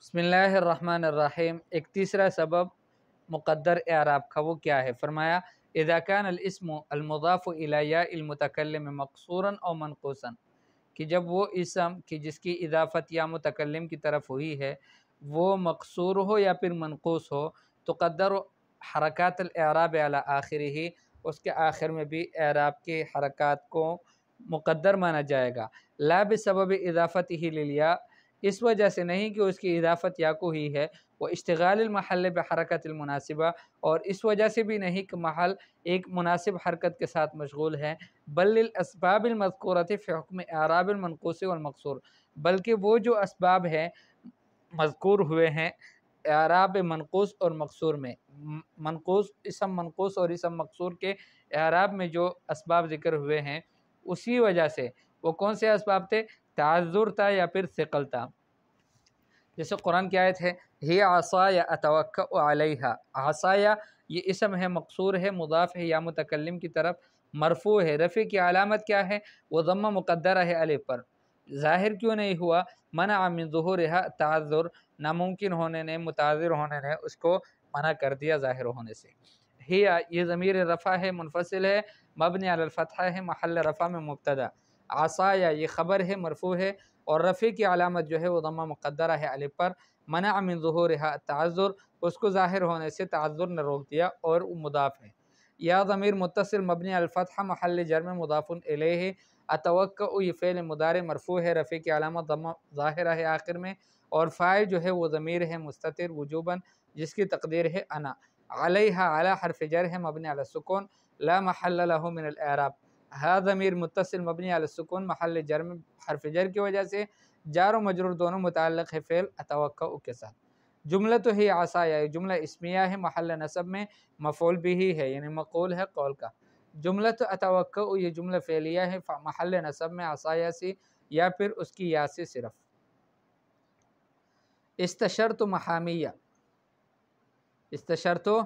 बिस्मिल्लाहिर्रहमानिर्रहीम। एक तीसरा सबब मुक़द्दर एराब का वो क्या है? फरमाया इज़ा कान अल इस्मु अल मुज़ाफ़ु इला या अल मुतकल्लिम मक़सूरन औ मनक़ूसन, कि जब वो इसम कि जिसकी इज़ाफ़त या मुतकल्लिम की तरफ हुई है वो मक़सूर हो या फिर मनक़ूस हो, तो क़द्दर हरकात अल एराब अला आखिरिही, उसके आखिर में भी एराब के हरकात को मुक़द्दर माना जाएगा। ला बिसबब इज़ाफ़तिही लिल या, इस वजह से नहीं कि उसकी इज़ाफ़त या को ही है, वो इश्तिगालिल महल बहरकतिल मुनासिबा, और इस वजह से भी नहीं कि महल एक मुनासिब हरकत के साथ मशगूल है, बल लिल अस्बाबिल मज़कूरति फ़ी हुक्म एराबिल मनक़ूस वल मक़सूर, बल्कि वो जो असबाब हैं मज़कूर हुए हैं एराब मनक़ूस और मक़सूर में, मनक़ूस इसम मनक़ूस और इसम मक़सूर के एराब में जो असबाब ज़िक्र हुए हैं, उसी वजह से वो कौन से असबाब थे? ताज़ुर था या फिर सिक़ल था। जैसे कुरान की आयत है हिया असाया अतवक्कउ अलैहा, असाया ये इसम है, मक़सूर है, मुज़ाफ़ है या मुतकल्लिम की तरफ मरफ़ू है, रफ़े की अलामत क्या है? वो ज़म्मा मुक़द्दरा है अलिफ पर। ज़ाहिर क्यों नहीं हुआ? मना मिन ज़ुहूरिहा ताज़ुर, नामुमकिन होने ने, मुताज़िर होने ने उसको मना कर दिया ज़ाहिर होने से। हिया ये ज़मीर रफ़ा है, मुनफ़सिल है, मबनी अलल फ़तहा है, महल रफ़ा में मुब्तदा। आसाया ये ख़बर है, मरफ़ू है, और रफ़े की अलामत जो है वो ज़म्मा मुक़द्दरा है अलिफ पर। मना मिन ज़ुहूरिहा ताज़ुर, उसको ज़ाहिर होने से ताज़ुर ने रोक दिया और वो मुदाफ़ है। या ज़मीर मुत्तसिल मबनी अल फ़तहा महल जर में मुदाफ़ुन इलैहि, अतवक्कउ ये फ़ेल मुदारे मरफ़ू है, रफ़े की अलामत ज़म्मा ज़ाहिरा है आखिर में, और फ़ाइल जो है वो ज़मीर है मुस्ततिर वुजूबन, जिसकी तक़दीर है अना। अलैहा अला हर्फ़ जर है मबनी अला सुकून, ला महल्ल लहू मिनल एराब, हा ज़मीर मुत्तसिल मबनी अला सुकून महल जर में हर्फ़ जर की वजह से जार और मजरूर दोनों मुताल्लिक़ है फ़ेल अतवक्कउ के साथ। जुमला तो ही आसाया, जुमला इस्मिया है, महल नसब में मफ़ऊल बिही है, यानी मक़ूल है कौल का। जुमला तो अतवक्कउ ये जुमला फ़ेलिया है, महल नसब में आसाया से या फिर उसकी या से सिर्फ। इस्तशरतु महामिया, इस्तशरतु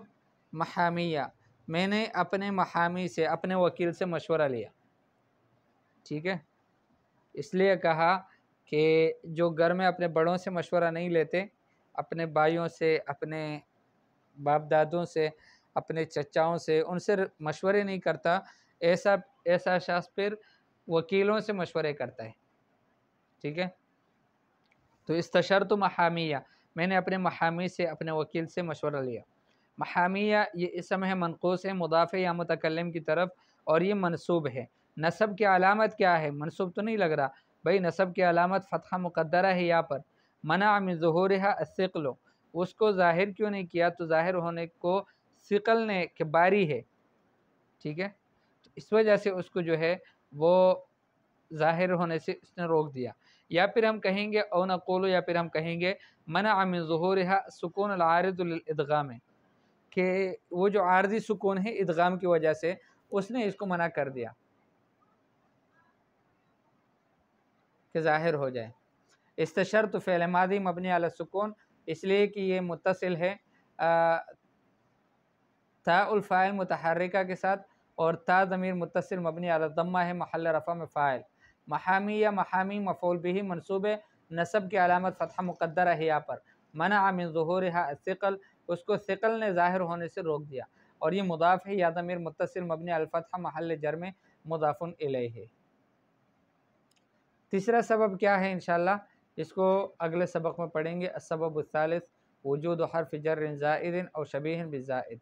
महामिया, मैंने अपने महामी से, अपने वकील से मशवरा लिया। ठीक है, इसलिए कहा कि जो घर में अपने बड़ों से मशवरा नहीं लेते, अपने भाइयों से, अपने बाप दादों से, अपने चचाओं से, उनसे मशवरे नहीं करता, ऐसा ऐसा शख्स फिर वकीलों से मशवरे करता है। ठीक है, तो इस्तशरतु महामिया, मैंने अपने महामी से, अपने वकील से मशवरा लिया। महामिया ये इसम है, मनक़ूस है, मुदाफ़ या मुतकल्लिम की तरफ, और ये मनसूब है। नसब की अलामत क्या है? मनसूब तो नहीं लग रहा भाई, नसब की अलामत फ़तहा मुक़द्दरा है यहाँ पर। मना मिन ज़ुहूरिहा अस्सिक़्लु, उसको ज़ाहिर क्यों नहीं किया? तो ज़ाहिर होने को सिक़ल ने के बारी है। ठीक है, तो इस वजह से उसको जो है वो ज़ाहिर होने से उसने रोक दिया। या फिर हम कहेंगे औ नक़ूलु, या फिर हम कहेंगे मना मिन ज़ुहूरिहा सुकून अल आरिज़ लिल इदग़ाम, कि वो जो आर्ज़ी सुकून है इदग़ाम की वजह से उसने इसको मना कर दिया कि ज़ाहिर हो जाए। इस्तशरतु फ़िअल माज़ी मबनी अला सुकून, इसलिए कि ये मुत्तसिल है ताउल फ़ाइल मुतहर्रिका के साथ, और ता ज़मीर मुत्तसिल मबनी अला ज़म्मा है, महल रफ़ा में फ़ाइल। महामी या महामी मफ़ऊल बिही मनसूब है, नसब की अलामत फ़तहा मुक़द्दरा है यहाँ पर। मना मिन ज़ुहूरिहा अस्सिक़ल, उसको सिक़ल ने ज़ाहिर होने से रोक दिया, और ये मुदाफ़ है, या ज़मीर मुत्तसिल मबनी अल फ़तहा महल जर में मुदाफ़ुन इलैहि। तीसरा सबब क्या है? इंशाअल्लाह इसको अगले सबक में पढ़ेंगे। अस्सबबुस्सालिस वुजूदु हर्फ़ जर्रिन ज़ाइदिन औ शबीहिन बिज़्ज़ाइद।